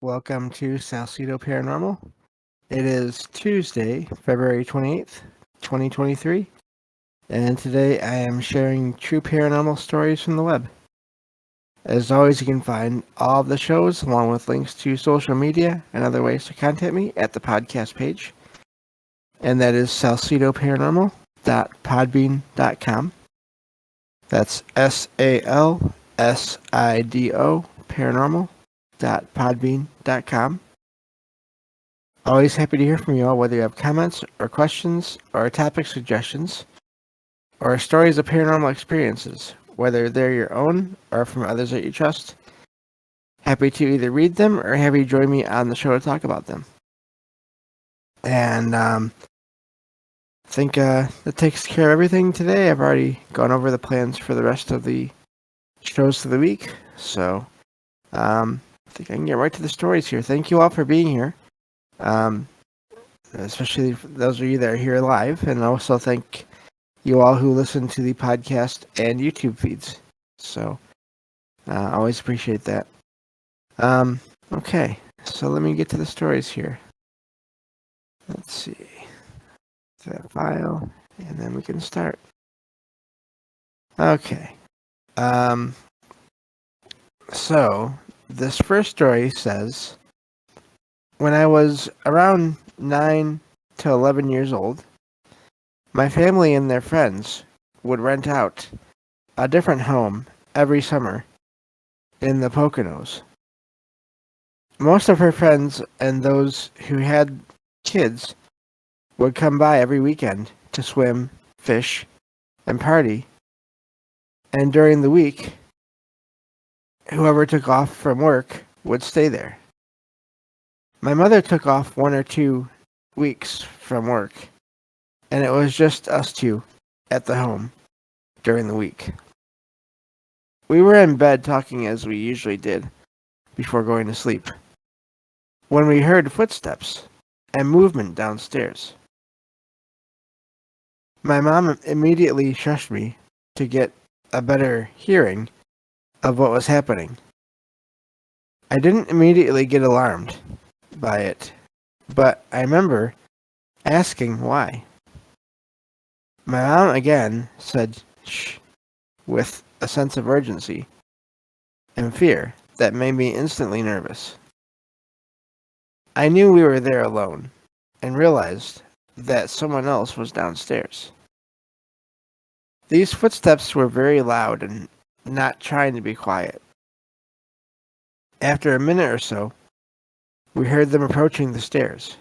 Welcome to Salcedo Paranormal. It is Tuesday, February 28th, 2023, and today I am sharing true paranormal stories from the web. As always, you can find all of the shows along with links to social media and other ways to contact me at the podcast page, and that is salcedoparanormal.podbean.com. That's SALSIDO paranormal.podbean.com. Always happy to hear from you all, whether you have comments or questions or topic suggestions or stories of paranormal experiences, whether they're your own or from others that you trust. Happy to either read them or have you join me on the show to talk about them. And I think that takes care of everything today. I've already gone over the plans for the rest of the shows for the week, so I think I can get right to the stories here. Thank you all for being here. Especially those of you that are here live, and also thank you all who listen to the podcast and YouTube feeds. So, always appreciate that. Okay, so let me get to the stories here. Let's see. That file, and then we can start. Okay. So, this first story says, when I was around 9 to 11 years old, my family and their friends would rent out a different home every summer in the Poconos. Most of her friends and those who had kids would come by every weekend to swim, fish, and party. And during the week, whoever took off from work would stay there. My mother took off 1 or 2 weeks from work, and it was just us two at the home during the week. We were in bed talking as we usually did before going to sleep, when we heard footsteps and movement downstairs. My mom immediately shushed me to get a better hearing of what was happening. I didn't immediately get alarmed by it, but I remember asking why. My mom again said shh with a sense of urgency and fear that made me instantly nervous. I knew we were there alone and realized that someone else was downstairs. These footsteps were very loud and not trying to be quiet. After a minute or so, we heard them approaching the stairs.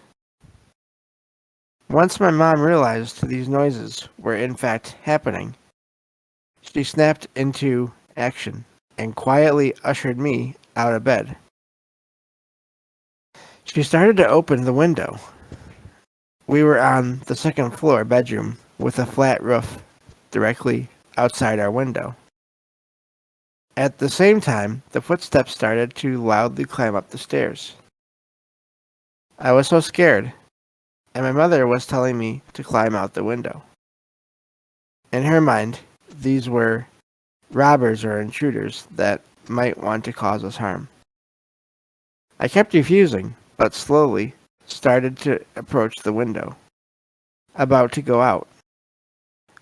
Once my mom realized these noises were in fact happening, she snapped into action and quietly ushered me out of bed. She started to open the window. We were on the second floor bedroom with a flat roof directly outside our window. At the same time, the footsteps started to loudly climb up the stairs. I was so scared, and my mother was telling me to climb out the window. In her mind, these were robbers or intruders that might want to cause us harm. I kept refusing, but slowly started to approach the window, about to go out,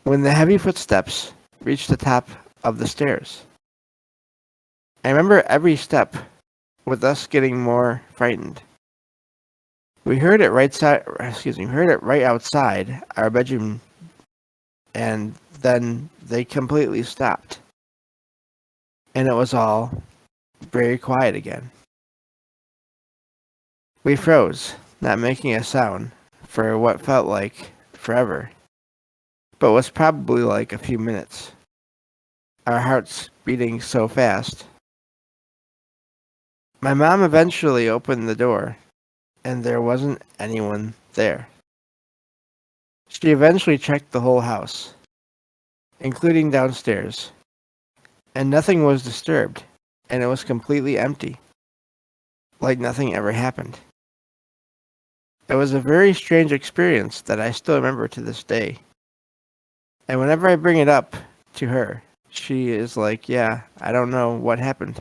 when the heavy footsteps reached the top of the stairs. I remember every step, with us getting more frightened. We heard it right outside our bedroom, and then they completely stopped. And it was all very quiet again. We froze, not making a sound, for what felt like forever, but was probably like a few minutes. Our hearts beating so fast. My mom eventually opened the door, and there wasn't anyone there. She eventually checked the whole house, including downstairs, and nothing was disturbed, and it was completely empty, like nothing ever happened. It was a very strange experience that I still remember to this day. And whenever I bring it up to her, she is like, yeah, I don't know what happened.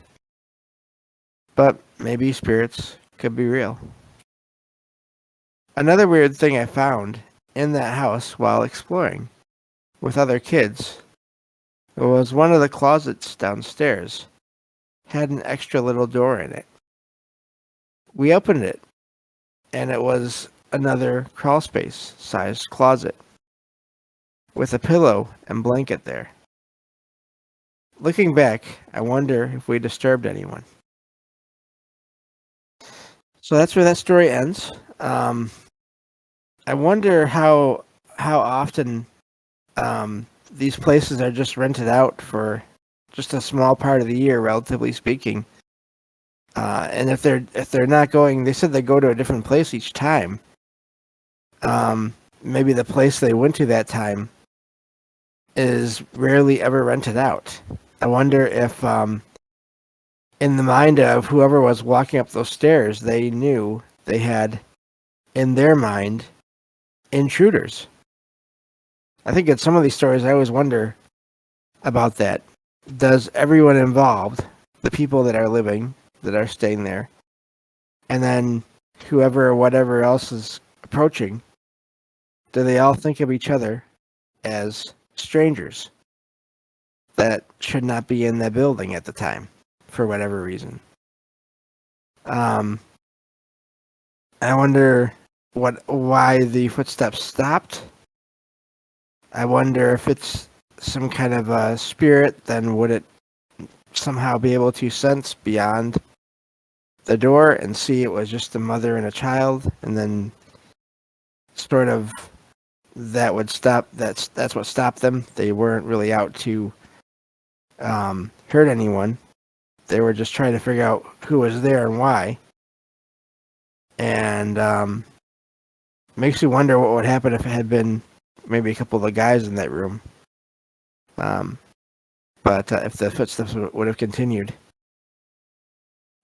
But maybe spirits could be real. Another weird thing I found in that house while exploring with other kids was one of the closets downstairs had an extra little door in it. We opened it, and it was another crawl space sized closet with a pillow and blanket there. Looking back, I wonder if we disturbed anyone. So that's where that story ends. I wonder how often these places are just rented out for just a small part of the year, relatively speaking. And if they're not going, they said they go to a different place each time. Maybe the place they went to that time is rarely ever rented out. I wonder if, in the mind of whoever was walking up those stairs, they knew they had, in their mind, intruders. I think in some of these stories, I always wonder about that. Does everyone involved, the people that are living, that are staying there, and then whoever or whatever else is approaching, do they all think of each other as strangers that should not be in that building at the time for whatever reason? I wonder why the footsteps stopped. I wonder if it's some kind of a spirit, then would it somehow be able to sense beyond the door and see it was just a mother and a child, and then sort of that would stop. That's what stopped them. They weren't really out to hurt anyone. They were just trying to figure out who was there and why. And makes you wonder what would happen if it had been maybe a couple of the guys in that room. But if the footsteps would have continued.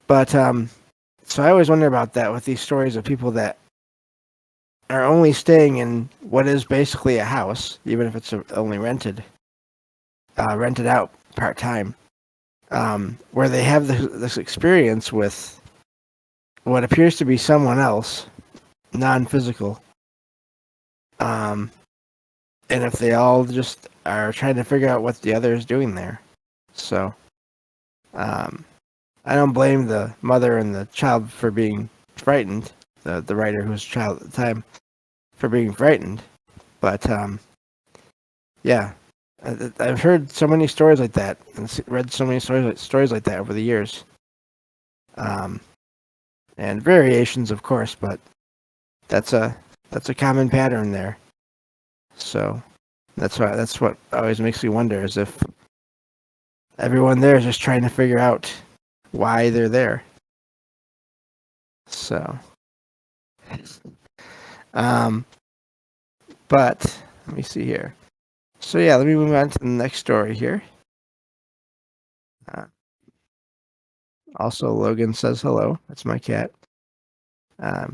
But so I always wonder about that with these stories of people that are only staying in what is basically a house, even if it's only rented out part-time, where they have this experience with what appears to be someone else, non-physical, and if they all just are trying to figure out what the other is doing there. So I don't blame the mother and the child for being frightened, the writer who was a child at the time, for being frightened. But yeah, I've heard so many stories like that and read so many stories like that over the years. And variations, of course, but that's a common pattern there. So that's what always makes me wonder, is if everyone there is just trying to figure out why they're there. So but let me see here. So yeah, let me move on to the next story here. Also, Logan says hello. That's my cat. I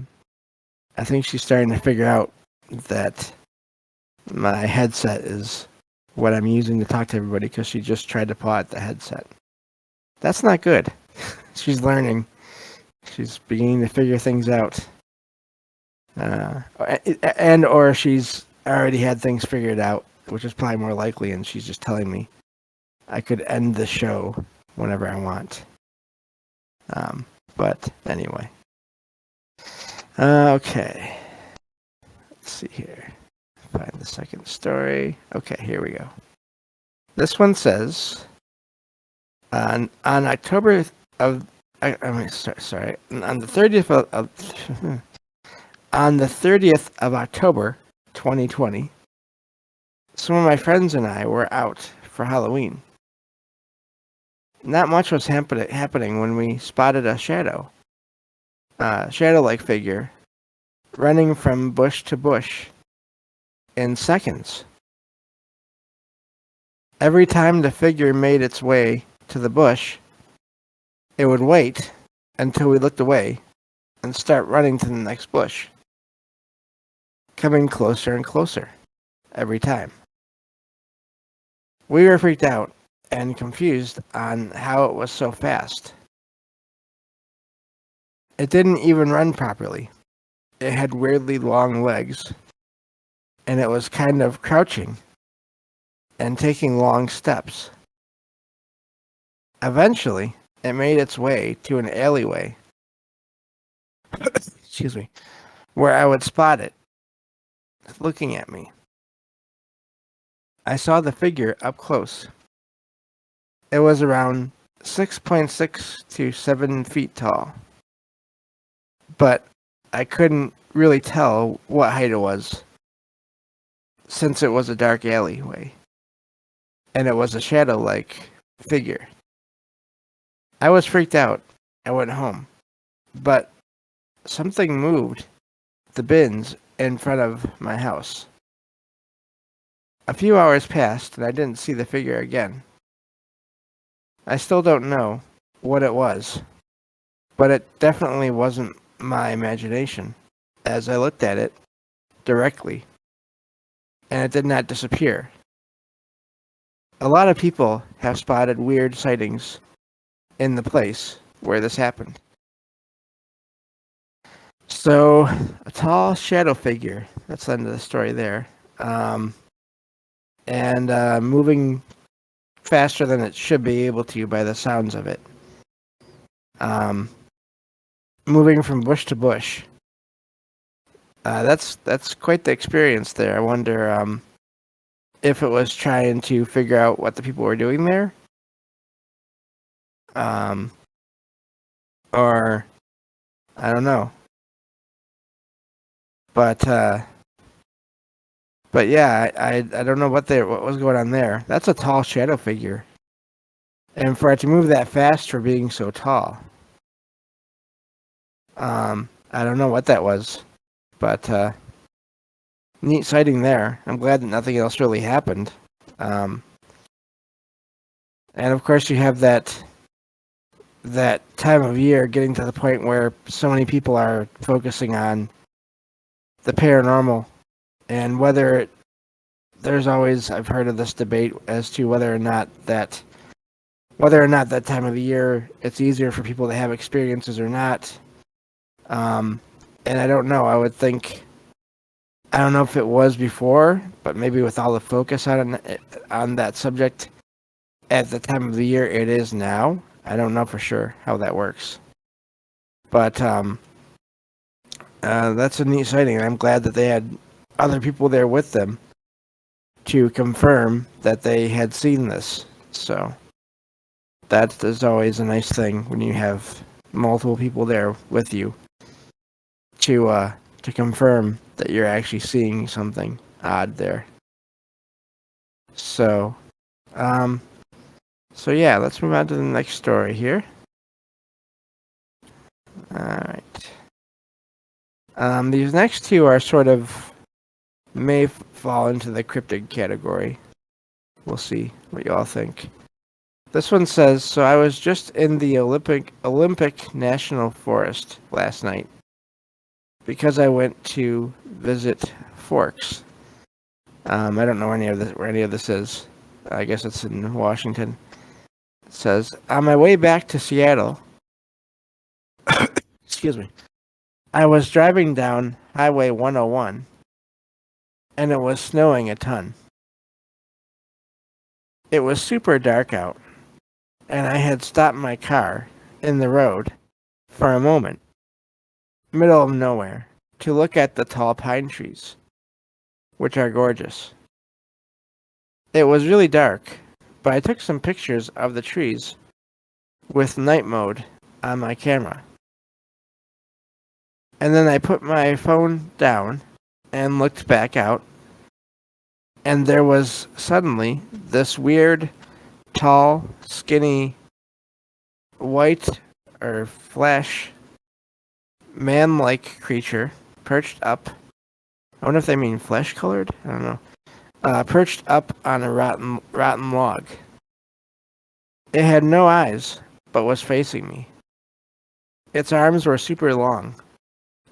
think she's starting to figure out that my headset is what I'm using to talk to everybody, because she just tried to paw at the headset. That's not good. She's learning. She's beginning to figure things out. Or she's already had things figured out, which is probably more likely, and she's just telling me I could end the show whenever I want. But anyway. Okay. Let's see here. Find the second story. Okay, here we go. This one says, on October of, sorry, on the 30th of on the 30th of October, 2020, some of my friends and I were out for Halloween. Not much was happening when we spotted a shadow-like figure, running from bush to bush in seconds. Every time the figure made its way to the bush, it would wait until we looked away and start running to the next bush, coming closer and closer every time. We were freaked out and confused on how it was so fast. It didn't even run properly. It had weirdly long legs, and it was kind of crouching and taking long steps. Eventually, it made its way to an alleyway, excuse me, where I would spot it, looking at me. I saw the figure up close. It was around 6.6 to 7 feet tall, but I couldn't really tell what height it was, since it was a dark alleyway, and it was a shadow-like figure. I was freaked out. I went home, but something moved the bins in front of my house. A few hours passed, and I didn't see the figure again. I still don't know what it was, but it definitely wasn't my imagination, as I looked at it directly, and it did not disappear. A lot of people have spotted weird sightings in the place where this happened. So, a tall shadow figure. That's the end of the story there. And moving faster than it should be able to by the sounds of it. Moving from bush to bush. That's quite the experience there. I wonder if it was trying to figure out what the people were doing there. Or I don't know. But yeah, I don't know what was going on there. That's a tall shadow figure, and for it to move that fast for being so tall, I don't know what that was, but neat sighting there. I'm glad that nothing else really happened. And of course, you have that time of year getting to the point where so many people are focusing on the paranormal, and there's always, I've heard of this debate as to whether or not that time of the year it's easier for people to have experiences or not. And I don't know. I don't know if it was before, but maybe with all the focus on that subject at the time of the year it is now. I don't know for sure how that works. But that's a neat sighting, and I'm glad that they had other people there with them to confirm that they had seen this. So that is always a nice thing when you have multiple people there with you to confirm that you're actually seeing something odd there. So yeah, let's move on to the next story here. Alright. These next two are sort of may fall into the cryptid category. We'll see what you all think. This one says, so I was just in the Olympic National Forest last night because I went to visit Forks. I don't know where any of this is. I guess it's in Washington. It says, on my way back to Seattle, excuse me, I was driving down Highway 101, and it was snowing a ton. It was super dark out, and I had stopped my car in the road for a moment, middle of nowhere, to look at the tall pine trees, which are gorgeous. It was really dark, but I took some pictures of the trees with night mode on my camera. And then I put my phone down and looked back out, and there was suddenly this weird, tall, skinny, white or flesh, man-like creature perched up. I wonder if they mean flesh-colored? I don't know. Perched up on a rotten log. It had no eyes, but was facing me. Its arms were super long,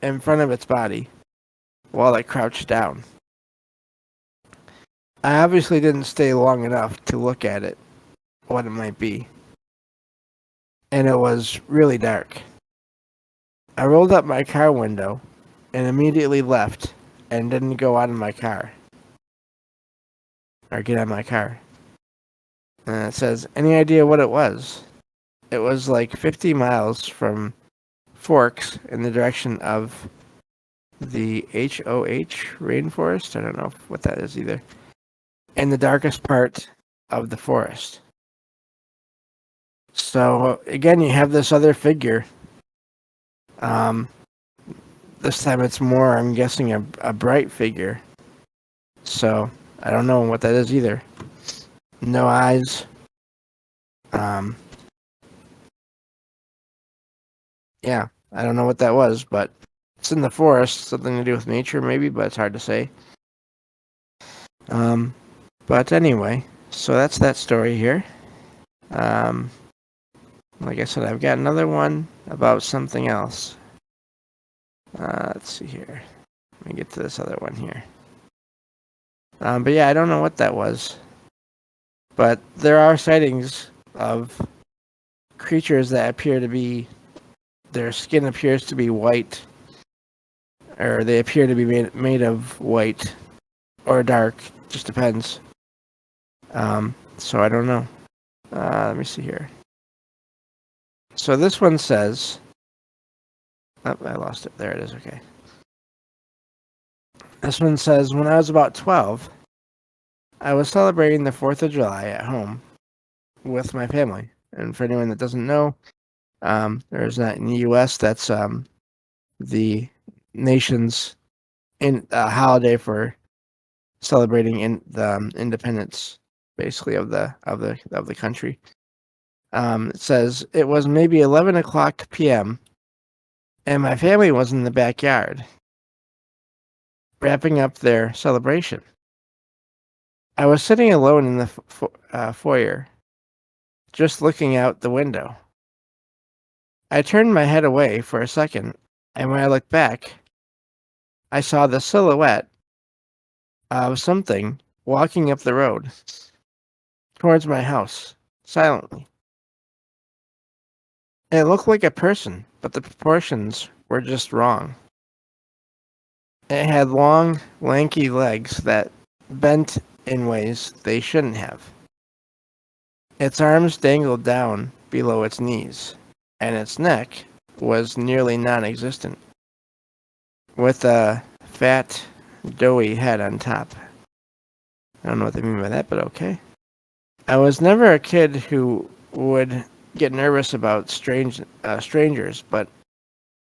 in front of its body, while it crouched down. I obviously didn't stay long enough to look at it, what it might be. And it was really dark. I rolled up my car window and immediately left and didn't go out of my car or get out of my car. And it says, any idea what it was? It was like 50 miles from Forks in the direction of the HOH rainforest. I don't know what that is either. In the darkest part of the forest. So again, you have this other figure. This time it's more, I'm guessing, a bright figure. So I don't know what that is either. No eyes. Yeah, I don't know what that was, but it's in the forest. Something to do with nature, maybe, but it's hard to say. But anyway, so that's that story here. Like I said, I've got another one about something else. Let's see here. Let me get to this other one here. But yeah, I don't know what that was. But there are sightings of creatures that appear to be, their skin appears to be white, or they appear to be made of white or dark, just depends. So I don't know. Let me see here. So this one says, oh, I lost it. There it is. Okay. This one says, when I was about 12, I was celebrating the 4th of July at home with my family. And for anyone that doesn't know, there's that in the U.S. That's the nation's holiday for celebrating the independence, basically, of the country. It says it was maybe 11 o'clock p.m. and my family was in the backyard, wrapping up their celebration. I was sitting alone in the foyer, just looking out the window. I turned my head away for a second, and when I looked back, I saw the silhouette of something walking up the road towards my house, silently. It looked like a person, but the proportions were just wrong. It had long, lanky legs that bent in ways they shouldn't have. Its arms dangled down below its knees, and its neck was nearly non-existent, with a fat, doughy head on top. I don't know what they mean by that, but okay. I was never a kid who would get nervous about strangers, but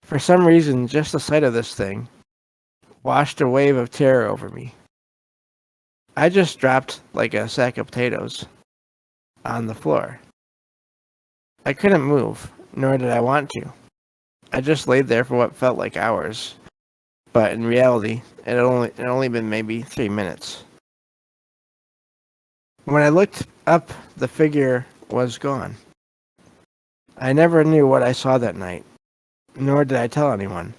for some reason, just the sight of this thing washed a wave of terror over me. I just dropped like a sack of potatoes on the floor. I couldn't move, nor did I want to. I just laid there for what felt like hours, but in reality, it had only been maybe 3 minutes. When I looked up, the figure was gone. I never knew what I saw that night, nor did I tell anyone.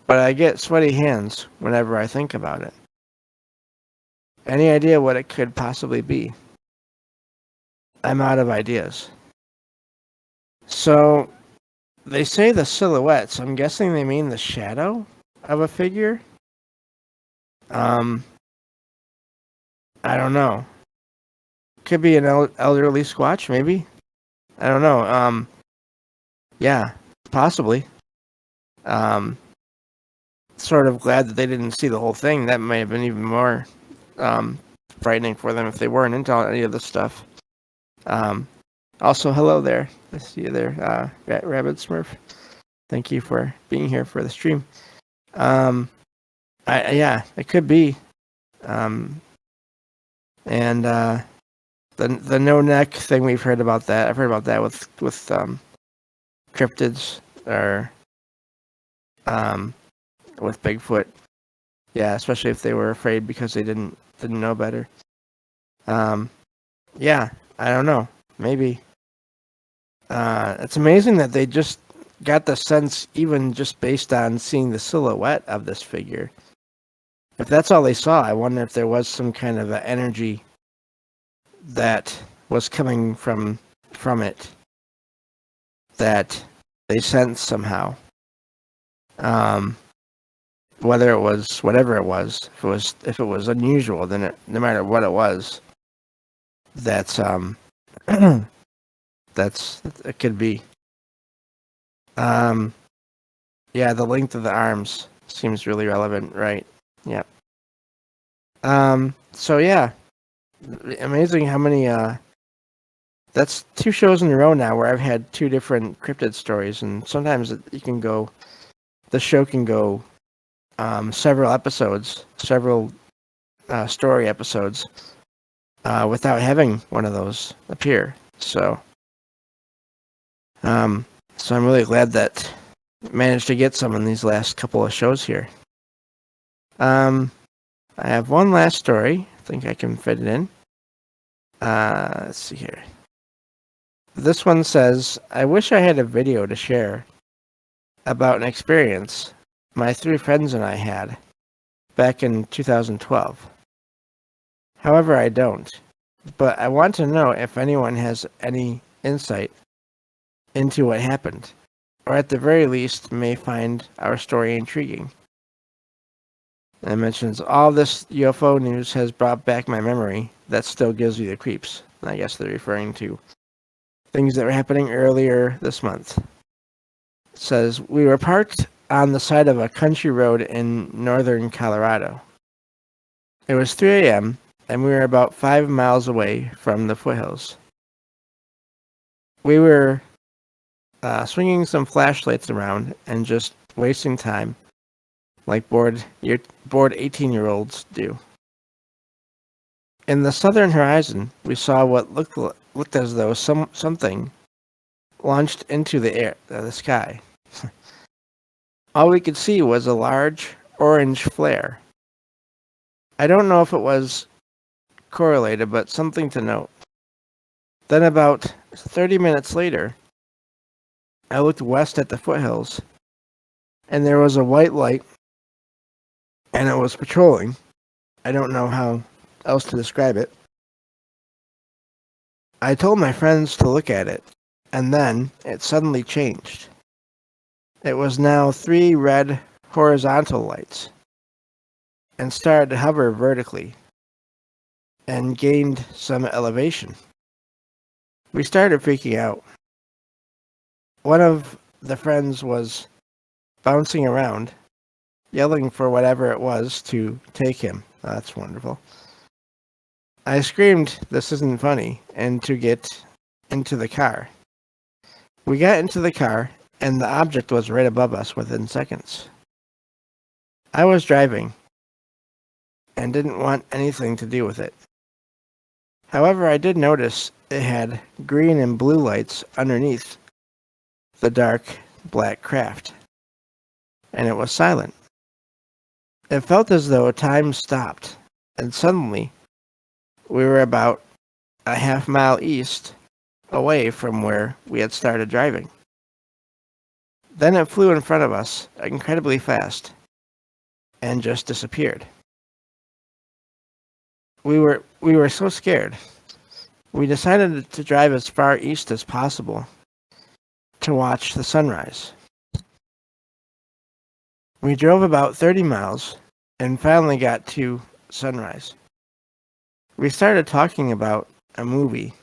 But I get sweaty hands whenever I think about it. Any idea what it could possibly be? I'm out of ideas. So, they say the silhouette, so I'm guessing they mean the shadow of a figure? I don't know. Could be an elderly squatch, maybe? I don't know. Yeah, possibly. Sort of glad that they didn't see the whole thing. That may have been even more frightening for them if they weren't into any of this stuff. Also, hello there. I see you there, Rabbit Smurf. Thank you for being here for the stream. Yeah, it could be. And the no neck thing, we've heard about that. I've heard about that with cryptids or with Bigfoot. Yeah, especially if they were afraid because they didn't know better. Yeah, I don't know. Maybe. It's amazing that they just got the sense, even just based on seeing the silhouette of this figure. If that's all they saw, I wonder if there was some kind of an energy that was coming from it that they sensed somehow. Um, whether it was whatever it was, if it was unusual, then no matter what it was, that's that's it could be. Um, yeah, the length of the arms seems really relevant, right? Yeah. So yeah, amazing how many. That's 2 shows in a row now where I've had 2 different cryptid stories, and sometimes you can go. The show can go several episodes, several story episodes, without having one of those appear. So I'm really glad that I managed to get some in these last couple of shows here. I have one last story. I think I can fit it in. Let's see here. This one says, I wish I had a video to share about an experience my 3 friends and I had back in 2012. However, I don't. But I want to know if anyone has any insight into what happened, or at the very least may find our story intriguing. And it mentions, all this UFO news has brought back my memory. That still gives me the creeps. I guess they're referring to things that were happening earlier this month. It says, we were parked on the side of a country road in northern Colorado. It was 3 a.m., and we were about 5 miles away from the foothills. We were swinging some flashlights around and just wasting time, like bored 18-year-olds do. In the southern horizon, we saw what looked as though something launched into the sky. All we could see was a large orange flare. I don't know if it was correlated, but something to note. Then about 30 minutes later, I looked west at the foothills, and there was a white light, and it was patrolling. I don't know how else to describe it. I told my friends to look at it, and then it suddenly changed. It was now 3 red horizontal lights, and started to hover vertically, and gained some elevation. We started freaking out. One of the friends was bouncing around, yelling for whatever it was to take him. That's wonderful. I screamed, this isn't funny, and to get into the car. We got into the car, and the object was right above us within seconds. I was driving, and didn't want anything to do with it. However, I did notice it had green and blue lights underneath the dark black craft, and it was silent. It felt as though time stopped, and suddenly we were about a half-mile east away from where we had started driving. Then it flew in front of us incredibly fast and just disappeared. We were so scared. We decided to drive as far east as possible to watch the sunrise. We drove about 30 miles and finally got to sunrise. We started talking about a movie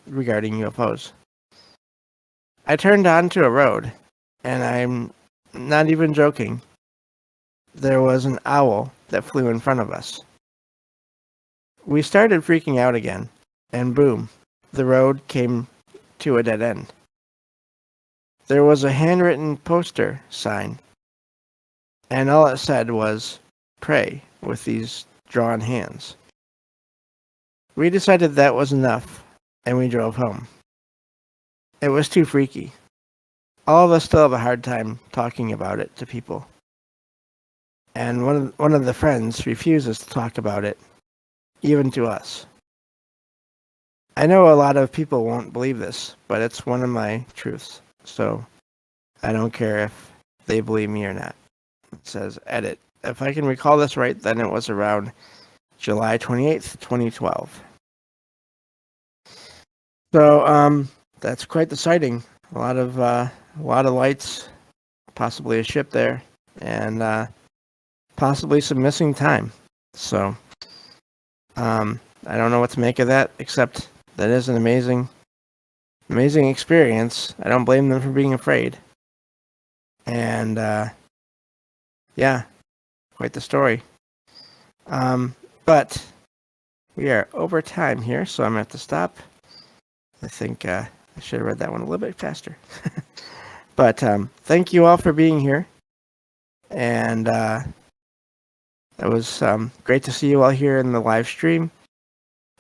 regarding UFOs. I turned onto a road, and I'm not even joking. There was an owl that flew in front of us. We started freaking out again, and boom, the road came to a dead end. There was a handwritten poster sign, and all it said was, pray, with these drawn hands. We decided that was enough, and we drove home. It was too freaky. All of us still have a hard time talking about it to people. And one of the friends refuses to talk about it, even to us. I know a lot of people won't believe this, but it's one of my truths, so I don't care if they believe me or not. It says, edit. If I can recall this right, then it was around July 28th, 2012. So, that's quite the sighting. A lot of lights possibly a ship there, and possibly some missing time. So, I don't know what to make of that, except that is an amazing experience. I don't blame them for being afraid. And, yeah, quite the story. But we are over time here, so I'm going to have to stop. I think I should have read that one a little bit faster. But thank you all for being here. And it was great to see you all here in the live stream.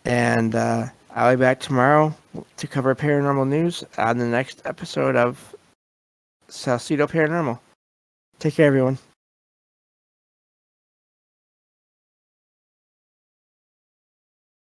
And I'll be back tomorrow to cover paranormal news on the next episode of Salcedo Paranormal. Take care, everyone.